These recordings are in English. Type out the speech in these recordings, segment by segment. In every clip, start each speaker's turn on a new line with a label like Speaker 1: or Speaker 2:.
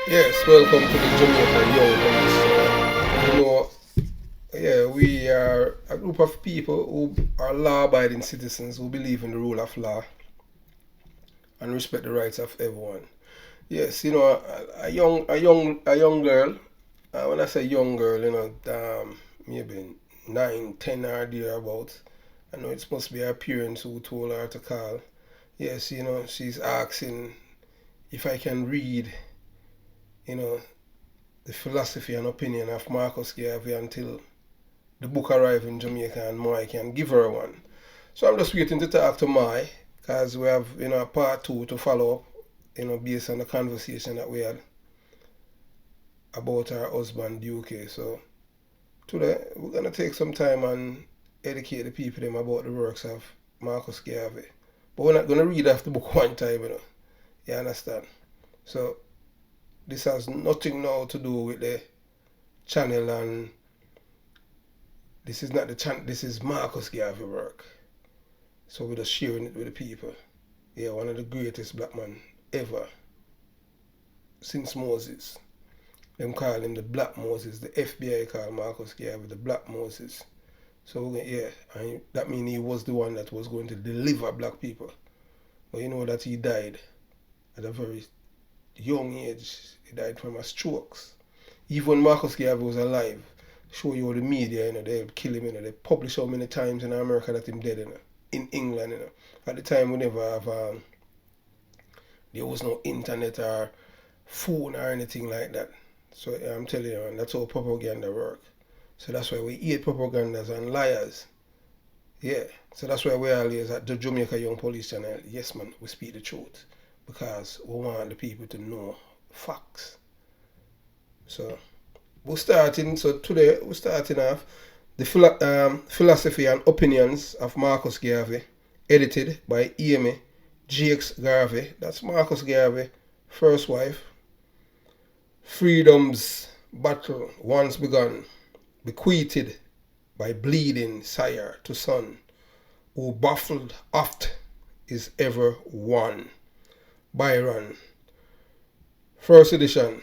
Speaker 1: Yes, welcome to the Jamaica Young Police. We are a group of people who are law-abiding citizens who believe in the rule of law and respect the rights of everyone. Yes, a young girl. When I say young girl, maybe 9, 10 or thereabouts. I know it's supposed to be her parents who told her to call. Yes, she's asking if I can read, you know, the philosophy and opinion of Marcus Garvey until the book arrives in Jamaica and Mai can give her one. So I'm just waiting to talk to Mai because we have, a part two to follow up, based on the conversation that we had about her husband Duke. So today we're gonna take some time and educate the people them about the works of Marcus Garvey. But we're not gonna read off the book one time. You understand? So this has nothing now to do with the channel, and this is not the channel. This is Marcus Garvey work. So we're just sharing it with the people. Yeah, one of the greatest black men ever since Moses. Them call him the Black Moses. The FBI call Marcus Garvey the Black Moses. So yeah, and that means he was the one that was going to deliver black people. But you know that he died at a very young age. He died from a strokes. Even when Marcus Garvey was alive, show you all the media, they kill him, they publish how many times in America that him dead, in England, At the time we never have there was no internet or phone or anything like that. So I'm telling you, and that's how propaganda work. So that's why we hate propagandas and liars. Yeah. So that's why we always at the Jamaica Young Police Channel. Yes, man, we speak the truth because we want the people to know facts. So today we're starting off the philosophy and opinions of Marcus Garvey, edited by Amy Jakes Garvey. That's Marcus Garvey, first wife. Freedom's battle once begun, bequeathed by bleeding sire to son, who baffled oft is ever won. Byron, first edition,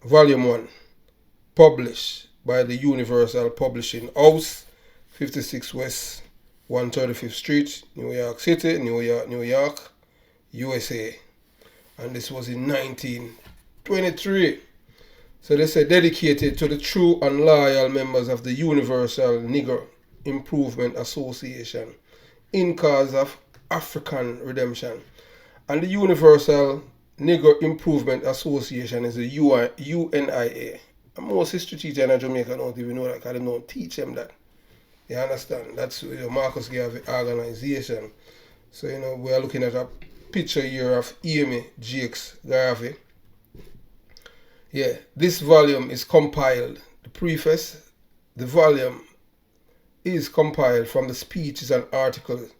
Speaker 1: volume 1, published by the Universal Publishing House, 56 West 135th Street, New York City, New York, USA. And this was in 1923. So they say dedicated to the true and loyal members of the Universal Negro Improvement Association in cause of African redemption. And the Universal Negro Improvement Association is the UNIA. And most history teachers in Jamaica don't even know that because they don't teach them that. You understand? That's Marcus Garvey organization. So, we are looking at a picture here of Amy Jakes Garvey. Yeah, this volume is compiled. The preface, the volume is compiled from the speeches and articles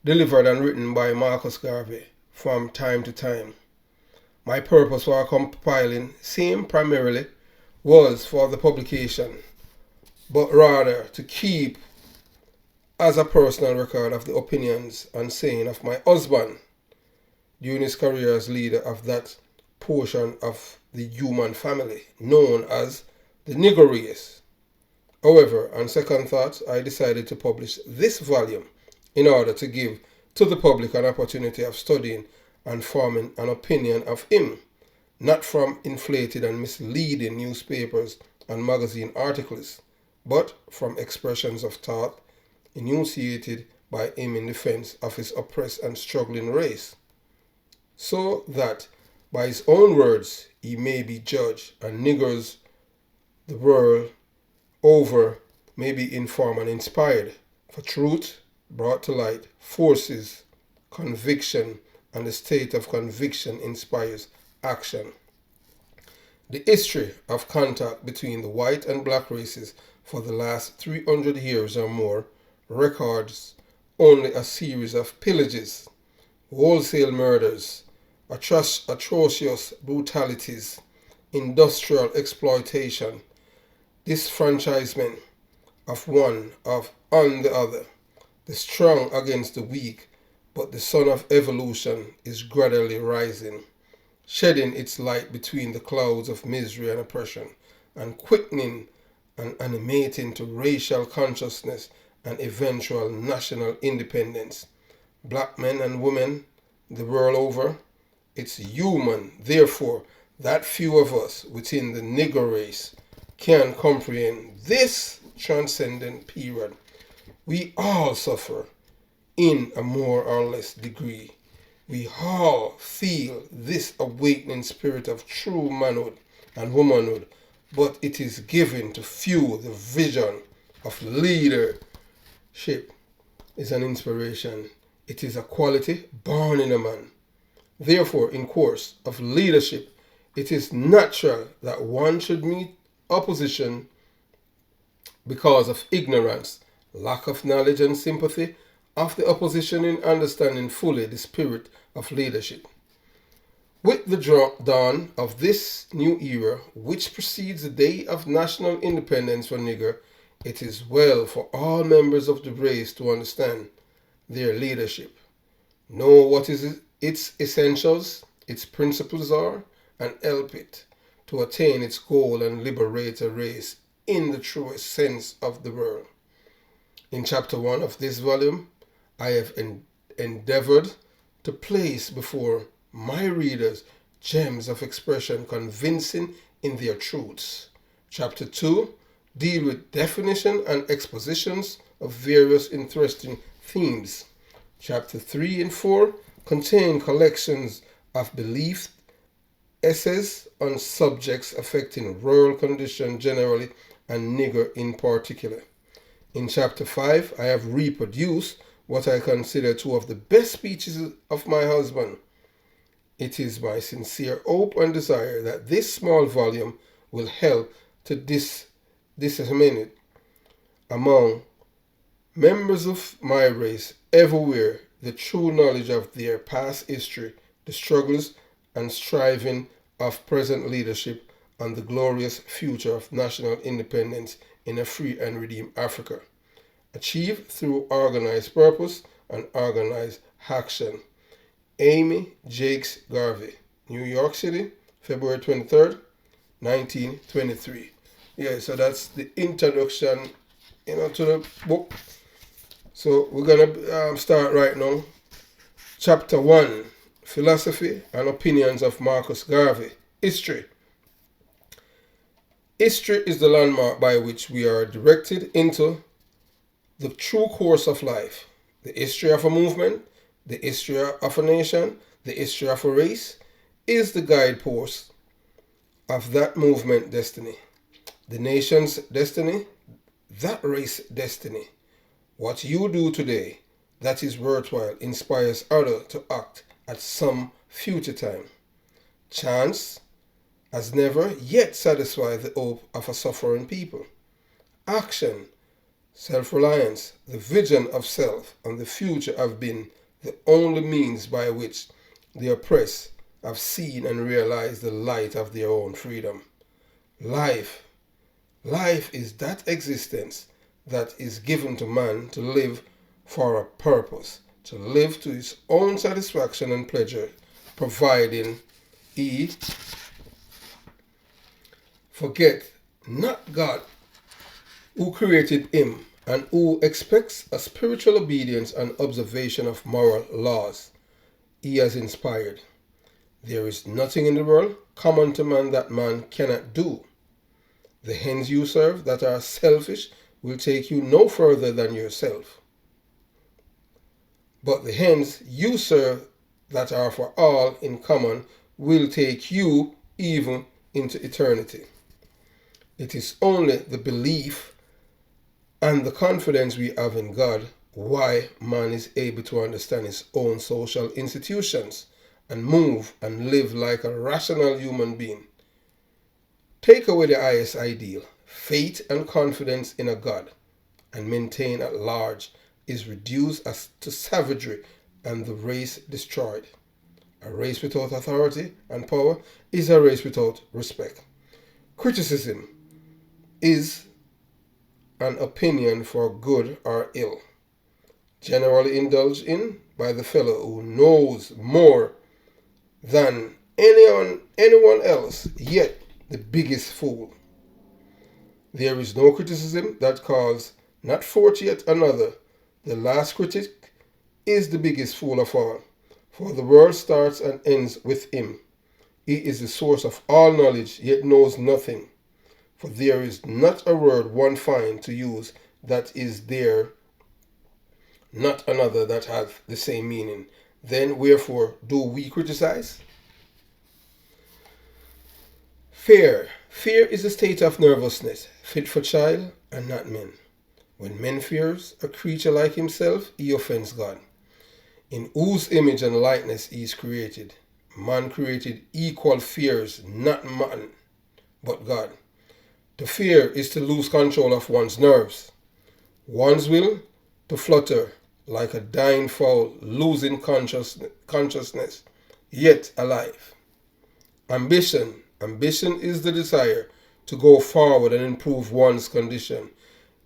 Speaker 1: delivered and written by Marcus Garvey from time to time. My purpose for compiling same primarily was for the publication, but rather to keep as a personal record of the opinions and saying of my husband during his career as leader of that portion of the human family known as the Negro race. However, on second thought, I decided to publish this volume in order to give to the public an opportunity of studying and forming an opinion of him, not from inflated and misleading newspapers and magazine articles, but from expressions of thought enunciated by him in defense of his oppressed and struggling race, so that by his own words he may be judged, and niggers the world over may be informed and inspired. For truth brought to light forces conviction, and the state of conviction inspires action. The history of contact between the white and black races for the last 300 years or more records only a series of pillages, wholesale murders, atrocious brutalities, industrial exploitation, disfranchisement of one on the other, the strong against the weak, but the sun of evolution is gradually rising, shedding its light between the clouds of misery and oppression, and quickening and animating to racial consciousness and eventual national independence. Black men and women the world over, it's human, therefore, that few of us within the Negro race can comprehend this transcendent period. We all suffer in a more or less degree. We all feel this awakening spirit of true manhood and womanhood, but it is given to few. The vision of leadership is an inspiration. It is a quality born in a man. Therefore, in course of leadership, it is natural that one should meet opposition because of ignorance, lack of knowledge and sympathy of the opposition in understanding fully the spirit of leadership. With the dawn of this new era, which precedes the day of national independence for Niger, it is well for all members of the race to understand their leadership, know what its essentials, its principles are, and help it to attain its goal and liberate a race in the truest sense of the word. In chapter 1 of this volume, I have endeavored to place before my readers gems of expression convincing in their truths. Chapter 2 deal with definition and expositions of various interesting themes. Chapter 3 and 4 contain collections of belief essays on subjects affecting rural conditions generally and Nigger in particular. In chapter 5, I have reproduced what I consider two of the best speeches of my husband. It is my sincere hope and desire that this small volume will help to disseminate among members of my race everywhere the true knowledge of their past history, the struggles and striving of present leadership, and the glorious future of national independence in a free and redeemed Africa, achieved through organized purpose and organized action. Amy Jakes Garvey, New York City, February 23rd, 1923. Yeah, so that's the introduction, to the book. So we're gonna start right now. Chapter 1, Philosophy and Opinions of Marcus Garvey. History. History is the landmark by which we are directed into the true course of life. The history of a movement, the history of a nation, the history of a race is the guidepost of that movement destiny. The nation's destiny, that race destiny. What you do today that is worthwhile inspires others to act at some future time. Chance has never yet satisfied the hope of a suffering people. Action, self-reliance, the vision of self and the future have been the only means by which the oppressed have seen and realized the light of their own freedom. Life is that existence that is given to man to live for a purpose, to live to his own satisfaction and pleasure, providing he forget not God who created him and who expects a spiritual obedience and observation of moral laws he has inspired. There is nothing in the world common to man that man cannot do. The hens you serve that are selfish will take you no further than yourself. But the hens you serve that are for all in common will take you even into eternity. It is only the belief and the confidence we have in God why man is able to understand his own social institutions and move and live like a rational human being. Take away the highest ideal, faith and confidence in a God, and maintain at large is reduced as to savagery and the race destroyed. A race without authority and power is a race without respect. Criticism is an opinion for good or ill, generally indulged in by the fellow who knows more than anyone else, yet the biggest fool. There is no criticism that calls not forth yet another. The last critic is the biggest fool of all, for the world starts and ends with him. He is the source of all knowledge, yet knows nothing. For there is not a word one finds to use that is there not another that hath the same meaning. Then wherefore do we criticize? Fear. Fear is a state of nervousness, fit for child and not men. When man fears a creature like himself, he offends God, in whose image and likeness he is created. Man created equal fears, not man, but God. To fear is to lose control of one's nerves, one's will to flutter like a dying fowl losing consciousness, yet alive. Ambition. Ambition is the desire to go forward and improve one's condition.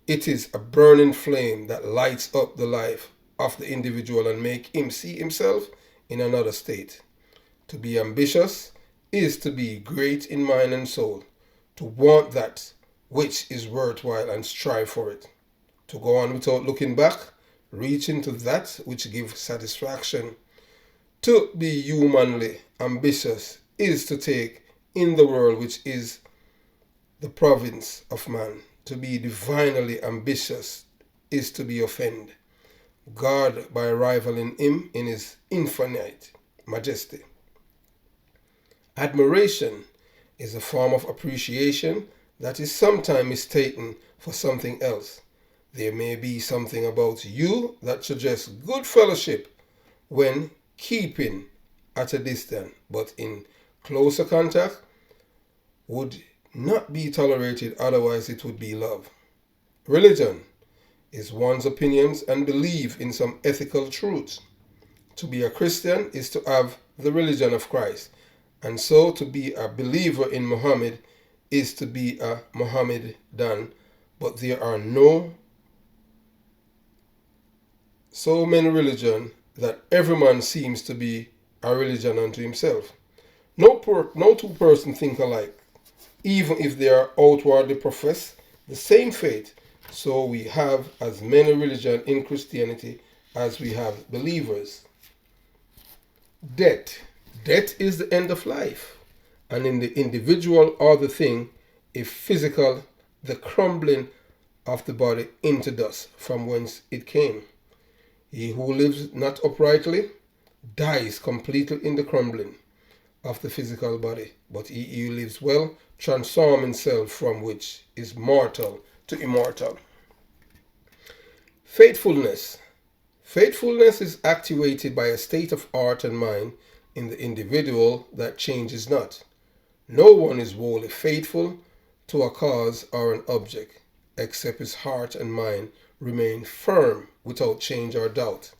Speaker 1: It is a burning flame that lights up the life of the individual and make him see himself in another state. To be ambitious is to be great in mind and soul, to want that which is worthwhile and strive for it. To go on without looking back, reaching to that which gives satisfaction. To be humanly ambitious is to take in the world which is the province of man. To be divinely ambitious is to be offend God by rivaling him in his infinite majesty. Admiration is a form of appreciation that is sometimes mistaken for something else. There may be something about you that suggests good fellowship when keeping at a distance, but in closer contact would not be tolerated, otherwise it would be love. Religion is one's opinions and belief in some ethical truths. To be a Christian is to have the religion of Christ, and so to be a believer in Muhammad is to be a Mohammedan, but there are so many religions that every man seems to be a religion unto himself. No two persons think alike, even if they are outwardly profess the same faith. So we have as many religions in Christianity as we have believers. Death. Death is the end of life, and in the individual or the thing, if physical, the crumbling of the body into dust from whence it came. He who lives not uprightly dies completely in the crumbling of the physical body, but he who lives well transforms himself from which is mortal to immortal. Faithfulness. Faithfulness is actuated by a state of heart and mind in the individual that changes not. No one is wholly faithful to a cause or an object, except his heart and mind remain firm without change or doubt.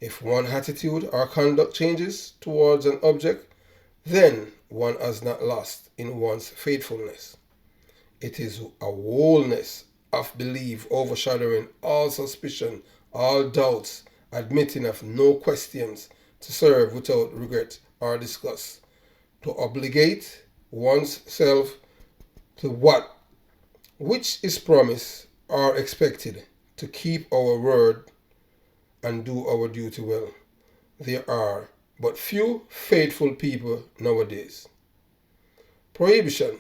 Speaker 1: If one attitude or conduct changes towards an object, then one has not lost in one's faithfulness. It is a wholeness of belief overshadowing all suspicion, all doubts, admitting of no questions, to serve without regret or disgust, to obligate one's self to what which is promised or expected, to keep our word and do our duty well. There are but few faithful people nowadays. Prohibition.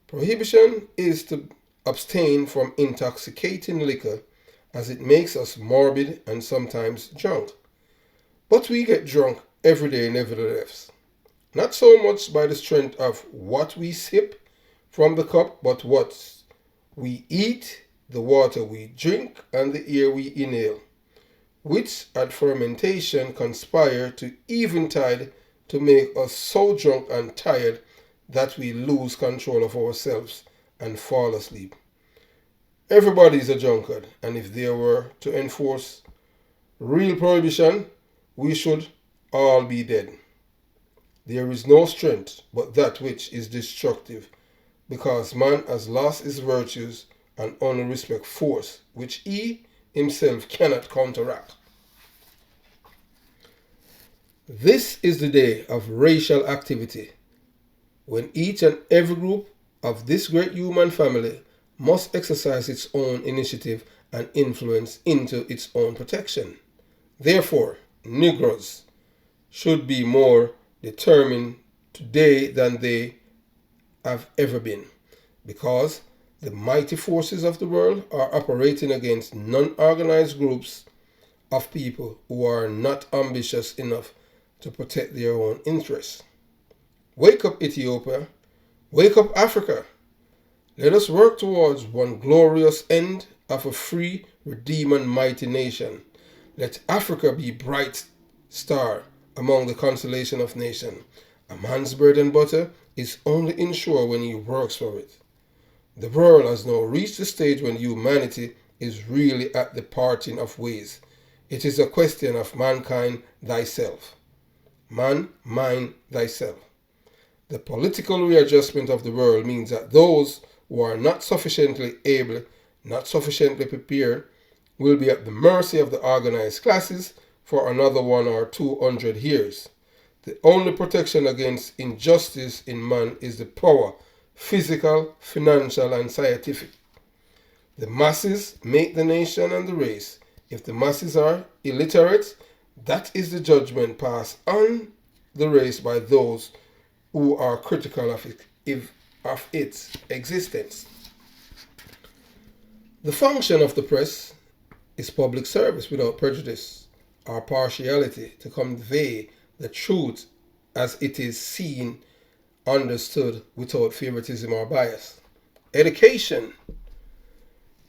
Speaker 1: Prohibition is to abstain from intoxicating liquor, as it makes us morbid and sometimes drunk. But we get drunk every day nevertheless. Not so much by the strength of what we sip from the cup, but what we eat, the water we drink, and the air we inhale, which at fermentation conspire to eventide to make us so drunk and tired that we lose control of ourselves and fall asleep. Everybody is a drunkard, and if there were to enforce real prohibition, we should all be dead. There is no strength but that which is destructive, because man has lost his virtues and only respect force, which he himself cannot counteract. This is the day of racial activity, when each and every group of this great human family must exercise its own initiative and influence into its own protection. Therefore, Negroes should be more determined today than they have ever been, because the mighty forces of the world are operating against non-organized groups of people who are not ambitious enough to protect their own interests. Wake up, Ethiopia. Wake up, Africa. Let us work towards one glorious end of a free, redeemed, and mighty nation. Let Africa be bright star among the constellation of nations. A man's bread and butter is only ensured when he works for it. The world has now reached the stage when humanity is really at the parting of ways. It is a question of mankind thyself. Man, mind thyself. The political readjustment of the world means that those who are not sufficiently able, not sufficiently prepared, will be at the mercy of the organized classes for another 100 or 200 years. The only protection against injustice in man is the power, physical, financial, and scientific. The masses make the nation and the race. If the masses are illiterate, that is the judgment passed on the race by those who are critical of its existence. The function of the press is public service without prejudice or partiality, to convey the truth as it is seen, understood, without favoritism or bias. Education.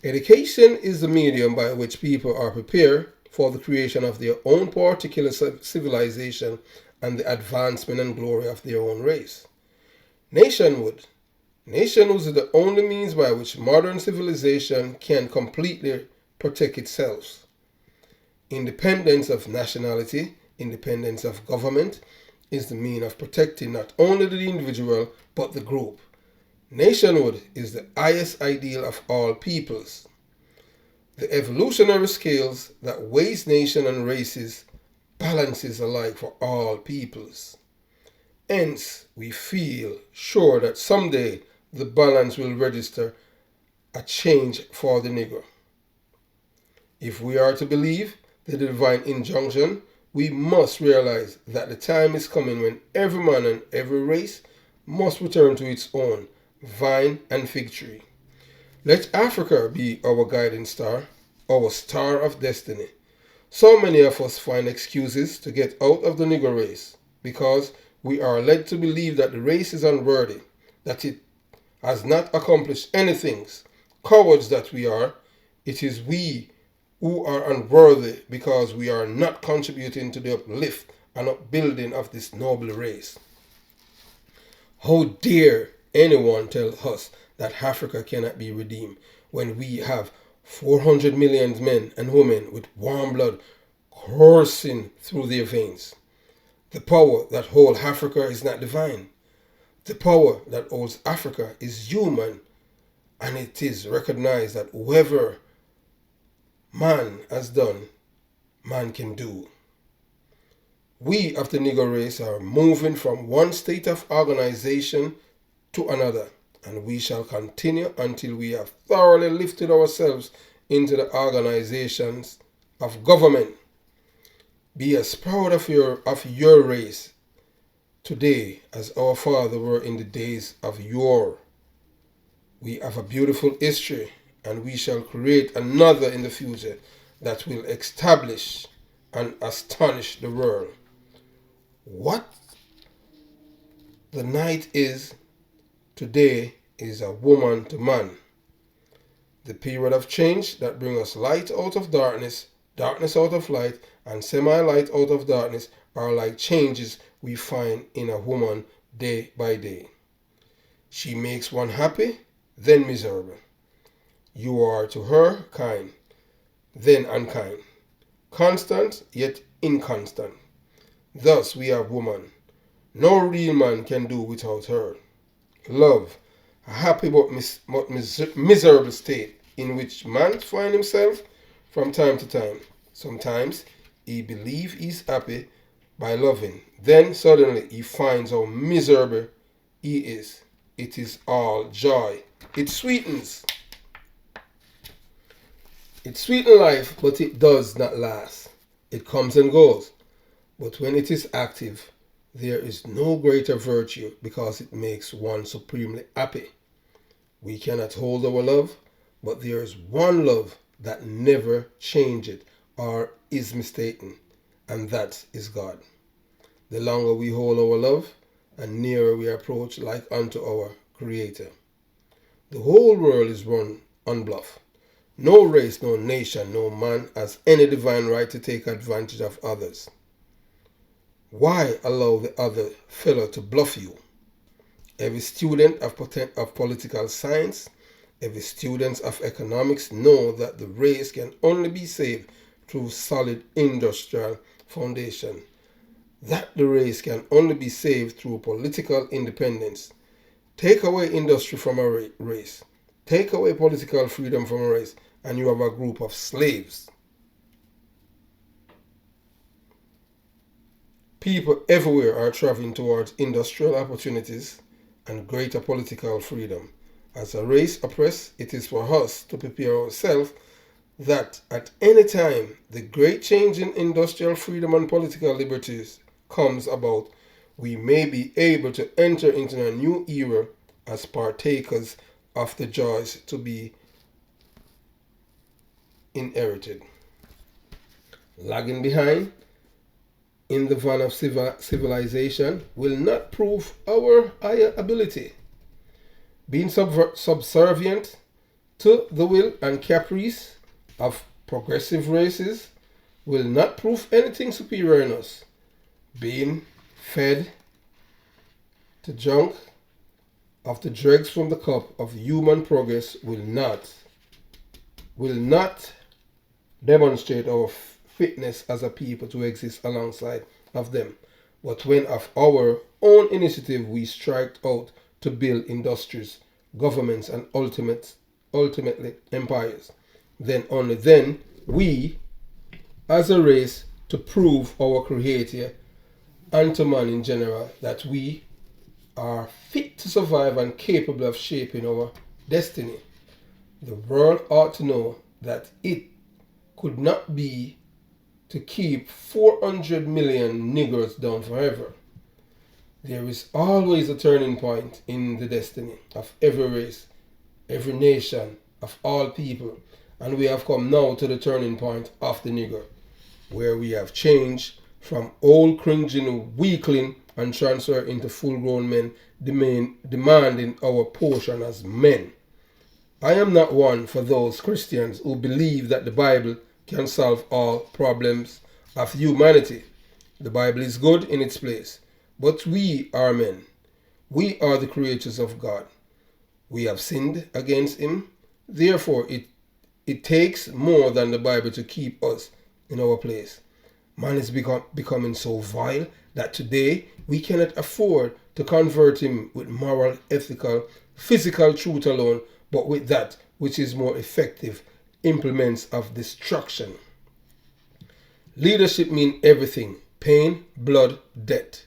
Speaker 1: Education is the medium by which people are prepared for the creation of their own particular civilization and the advancement and glory of their own race. Nationhood. Nationhood is the only means by which modern civilization can completely protect itself. Independence of nationality, independence of government, is the means of protecting not only the individual but the group. Nationhood is the highest ideal of all peoples. The evolutionary scales that weighs nation and races balances alike for all peoples. Hence, we feel sure that someday the balance will register a change for the Negro. If we are to believe the divine injunction, we must realize that the time is coming when every man and every race must return to its own vine and fig tree. Let Africa be our guiding star, our star of destiny. So many of us find excuses to get out of the Negro race because we are led to believe that the race is unworthy, that it has not accomplished anything. Cowards that we are, it is we who are unworthy because we are not contributing to the uplift and upbuilding of this noble race. How dare anyone tell us that Africa cannot be redeemed when we have 400 million men and women with warm blood coursing through their veins? The power that holds Africa is not divine. The power that holds Africa is human, and it is recognized that whoever man has done, man can do. We of the Negro race are moving from one state of organization to another, and we shall continue until we have thoroughly lifted ourselves into the organizations of government. Be as proud of your race today as our father were in the days of yore. We have a beautiful history, and we shall create another in the future that will establish and astonish the world. What the night is today is a woman to man. The period of change that brings us light out of darkness, darkness out of light, and semi-light out of darkness are like changes we find in a woman day by day. She makes one happy, then miserable. You are to her kind, then unkind, constant yet inconstant. Thus we have woman. No real man can do without her. Love, a happy but miserable state in which man finds himself from time to time. Sometimes he believes he's happy, by loving. Then suddenly he finds how miserable he is. It is all joy. It sweetens. It sweetens life, but it does not last. It comes and goes. But when it is active, there is no greater virtue because it makes one supremely happy. We cannot hold our love, but there is one love that never changes or is mistaken, and that is God. The longer we hold our love, and nearer we approach like unto our Creator. The whole world is run on bluff. No race, no nation, no man has any divine right to take advantage of others. Why allow the other fellow to bluff you? Every student of political science, every student of economics know that the race can only be saved through solid industrial foundation. That the race can only be saved through political independence. Take away industry from a race. Take away political freedom from a race, and you have a group of slaves. People everywhere are traveling towards industrial opportunities and greater political freedom. As a race oppressed, it is for us to prepare ourselves that at any time the great change in industrial freedom and political liberties comes about, we may be able to enter into a new era as partakers of the joys to be inherited. Lagging behind in the van of civilization will not prove our higher ability. Being subservient to the will and caprice of progressive races will not prove anything superior in us. Being fed to junk of the dregs from the cup of human progress will not demonstrate our fitness as a people to exist alongside of them. But when of our own initiative we strike out to build industries, governments, and ultimately empires, then only then we, as a race, to prove our Creator and to man in general that we are fit to survive and capable of shaping our destiny. The world ought to know that it could not be to keep 400 million niggers down forever. There is always a turning point in the destiny of every race, every nation, of all people, and we have come now to the turning point of the nigger, where we have changed from old cringing weakling and transfer into full-grown men demanding our portion as men. I am not one for those Christians who believe that the Bible can solve all problems of humanity. The Bible is good in its place, but we are men. We are the creatures of God. We have sinned against Him. Therefore, it takes more than the Bible to keep us in our place. Man is becoming so vile that today we cannot afford to convert him with moral, ethical, physical truth alone, but with that which is more effective implements of destruction. Leadership means everything: pain, blood, death.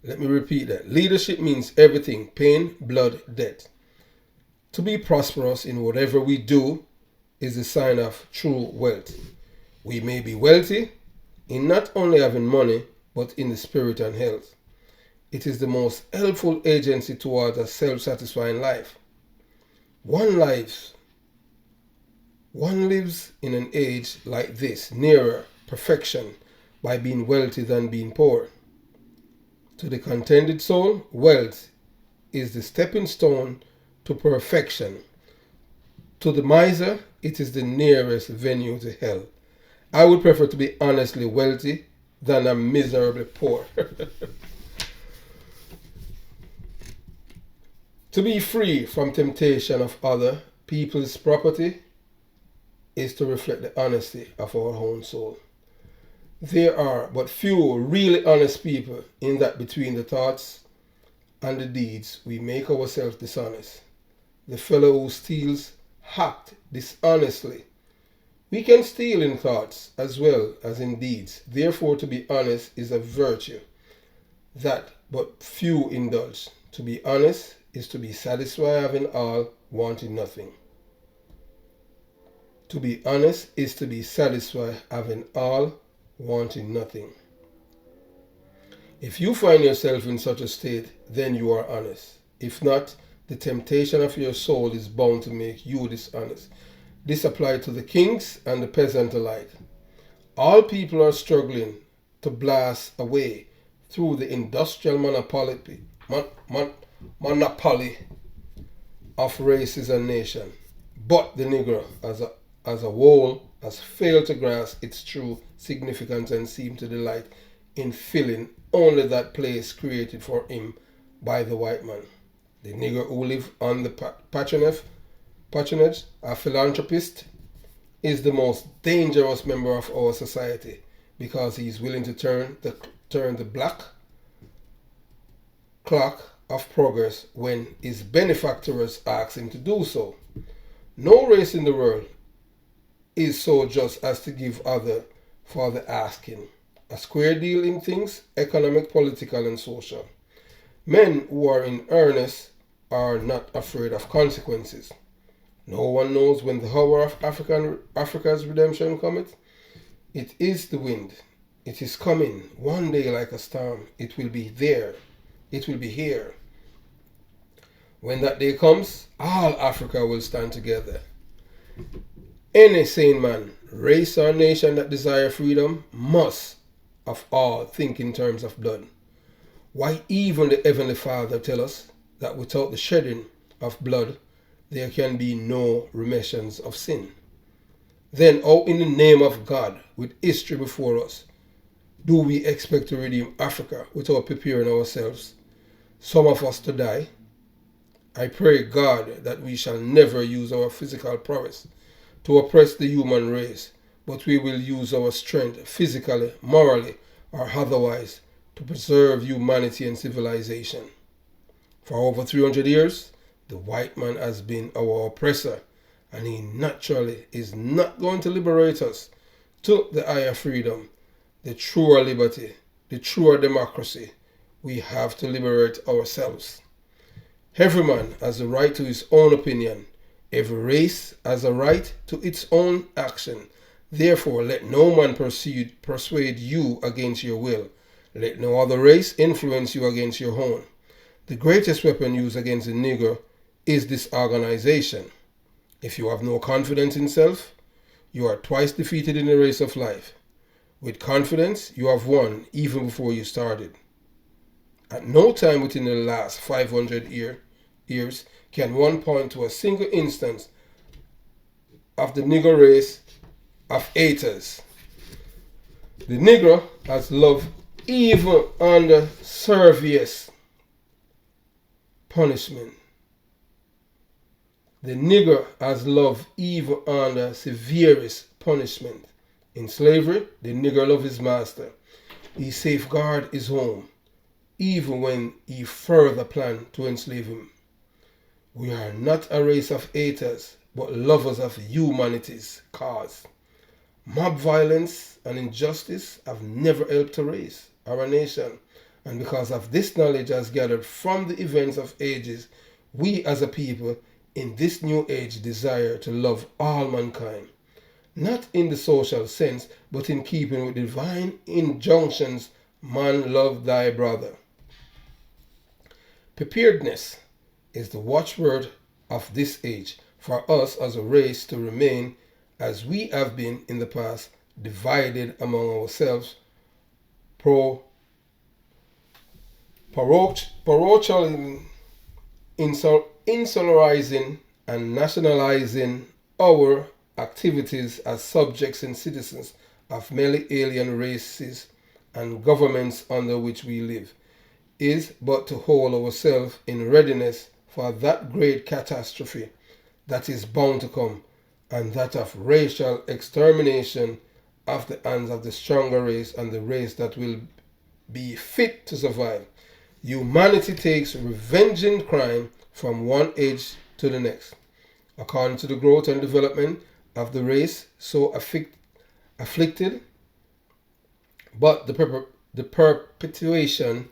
Speaker 1: Let me repeat that. Leadership means everything: pain, blood, death. To be prosperous in whatever we do is a sign of true wealth. We may be wealthy in not only having money, but in the spirit and health. It is the most helpful agency towards a self-satisfying life. One lives in an age like this nearer perfection by being wealthy than being poor. To the contented soul, wealth is the stepping stone to perfection. To the miser, it is the nearest venue to hell. I would prefer to be honestly wealthy than a miserably poor. To be free from temptation of other people's property is to reflect the honesty of our own soul. There are but few really honest people in that between the thoughts and the deeds we make ourselves dishonest. The fellow who steals acts dishonestly. We can steal in thoughts as well as in deeds. Therefore, to be honest is a virtue that but few indulge. To be honest is to be satisfied having all, wanting nothing. To be honest is to be satisfied having all, wanting nothing. If you find yourself in such a state, then you are honest. If not, the temptation of your soul is bound to make you dishonest. This applies to the kings and the peasant alike. All people are struggling to blast away through the industrial monopoly of races and nations. But the Negro, as a whole, has failed to grasp its true significance and seem to delight in filling only that place created for him by the white man. The Negro who lives on the patronage, a philanthropist, is the most dangerous member of our society because he is willing to turn the black clock of progress when his benefactors ask him to do so. No race in the world is so just as to give other for the asking. A square deal in things, economic, political, and social. Men who are in earnest are not afraid of consequences. No one knows when the hour of Africa's redemption cometh. It is the wind. It is coming one day like a storm. It will be there. It will be here. When that day comes, all Africa will stand together. Any sane man, race or nation that desire freedom must, of all, think in terms of blood. Why even the Heavenly Father tell us that without the shedding of blood, there can be no remissions of sin. Then, how in the name of God, with history before us, do we expect to redeem Africa without preparing ourselves, some of us to die? I pray God that we shall never use our physical prowess to oppress the human race, but we will use our strength physically, morally, or otherwise to preserve humanity and civilization. For over 300 years, the white man has been our oppressor, and he naturally is not going to liberate us to the higher freedom, the truer liberty, the truer democracy. We have to liberate ourselves. Every man has a right to his own opinion. Every race has a right to its own action. Therefore, let no man persuade you against your will. Let no other race influence you against your own. The greatest weapon used against the Negro is disorganization. If you have no confidence in self, you are twice defeated in the race of life. With confidence, you have won even before you started. At no time within the last 500 years can one point to a single instance of the Negro race of haters. The Negro has loved even under severest punishment. The Negro has loved even under severest punishment. In slavery, the Negro loved his master. He safeguarded his home, even when he further planned to enslave him. We are not a race of haters, but lovers of humanity's cause. Mob violence and injustice have never helped a race or a nation, and because of this knowledge as gathered from the events of ages, we as a people in this new age desire to love all mankind, not in the social sense, but in keeping with divine injunctions, man, love thy brother. Preparedness is the watchword of this age for us as a race to remain, as we have been in the past, divided among ourselves, parochially insularizing and nationalizing our activities as subjects and citizens of many alien races and governments under which we live, is but to hold ourselves in readiness for that great catastrophe that is bound to come, and that of racial extermination of the hands of the stronger race and the race that will be fit to survive. Humanity takes revenging crime from one age to the next. According to the growth and development of the race so afflicted, but the perpetuation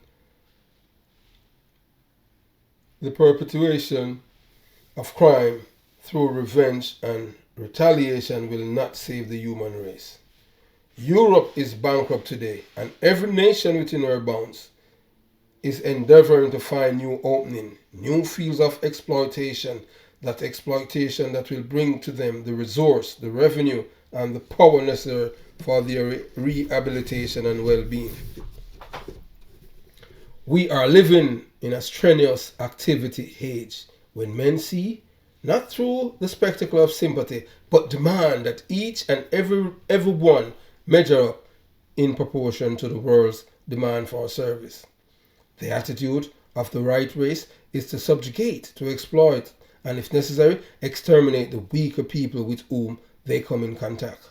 Speaker 1: of crime through revenge and retaliation will not save the human race. Europe is bankrupt today, and every nation within her bounds is endeavoring to find new opening, new fields of exploitation that will bring to them the resource, the revenue, and the power necessary for their rehabilitation and well-being. We are living in a strenuous activity age when men see, not through the spectacle of sympathy, but demand that each and every one measure up in proportion to the world's demand for service. The attitude of the right race is to subjugate, to exploit, and if necessary, exterminate the weaker people with whom they come in contact.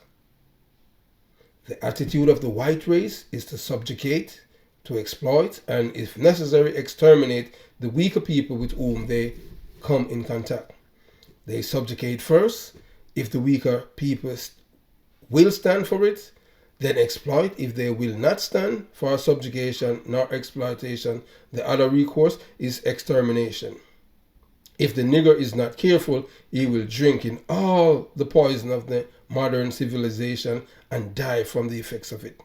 Speaker 1: The attitude of the white race is to subjugate, to exploit, and if necessary, exterminate the weaker people with whom they come in contact. They subjugate first. If the weaker people will stand for it, then exploit. If they will not stand for subjugation nor exploitation, the other recourse is extermination. If the nigger is not careful, he will drink in all the poison of the modern civilization and die from the effects of it.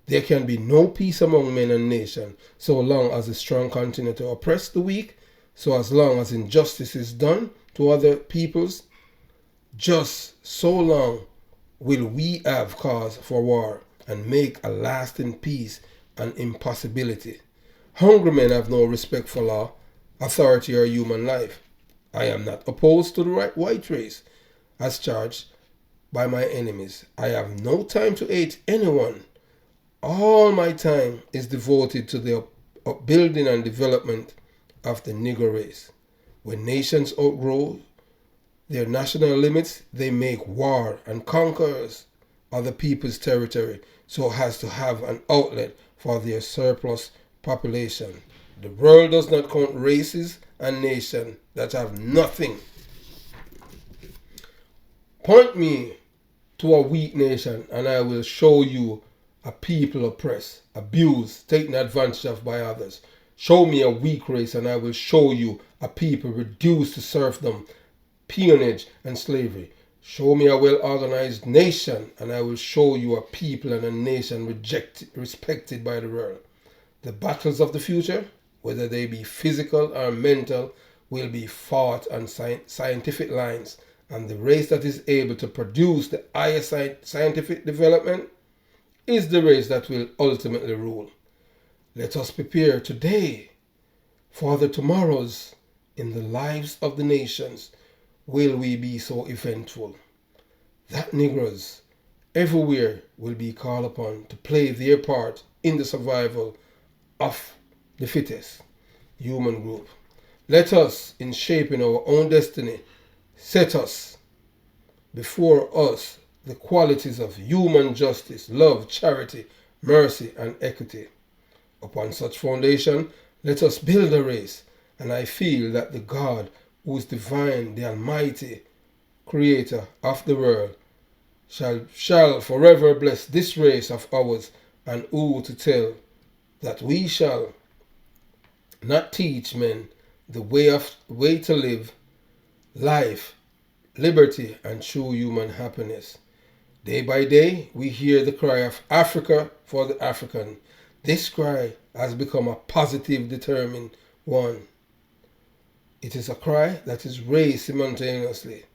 Speaker 1: There can be no peace among men and nations so long as the strong continue to oppress the weak, so as long as injustice is done to other peoples, just so long will we have cause for war and make a lasting peace an impossibility. Hungry men have no respect for law, authority, or human life. I am not opposed to the white race, as charged by my enemies. I have no time to hate anyone. All my time is devoted to the upbuilding and development of the Negro race. When nations outgrow their national limits, they make war and conquers other people's territory so as to have an outlet for their surplus population. The world does not count races and nations that have nothing. Point me to a weak nation and I will show you a people oppressed, abused, taken advantage of by others. Show me a weak race and I will show you a people reduced to serfdom, peonage, and slavery. Show me a well-organized nation and I will show you a people and a nation respected by the world. The battles of the future, whether they be physical or mental, will be fought on scientific lines, and the race that is able to produce the highest scientific development is the race that will ultimately rule. Let us prepare today for the tomorrows in the lives of the nations. Will we be so eventful that Negroes everywhere will be called upon to play their part in the survival of the fittest human group. Let us, in shaping our own destiny, set us before us the qualities of human justice, love, charity, mercy, and equity. Upon such foundation, let us build a race, and I feel that the God who is divine, the Almighty, Creator of the world, shall forever bless this race of ours, and who to tell that we shall not teach men the way to live life, liberty, and true human happiness. Day by day, we hear the cry of Africa for the African. This cry has become a positive, determined one. It is a cry that is raised simultaneously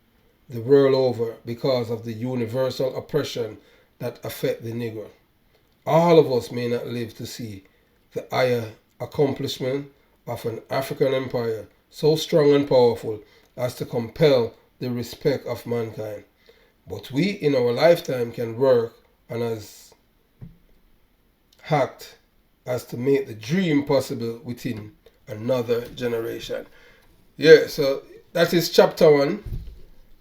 Speaker 1: the world over because of the universal oppression that affects the Negro. All of us may not live to see the higher accomplishment of an African empire so strong and powerful as to compel the respect of mankind. But we in our lifetime can work and act as to make the dream possible within another generation. Yeah, so that is chapter 1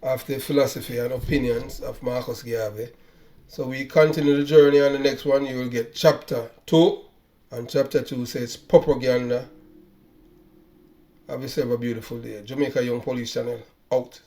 Speaker 1: of the philosophy and opinions of Marcus Garvey. So we continue the journey on the next one. You will get chapter 2, and chapter 2 says propaganda. Have yourself a beautiful day. Jamaica Young Police Channel out.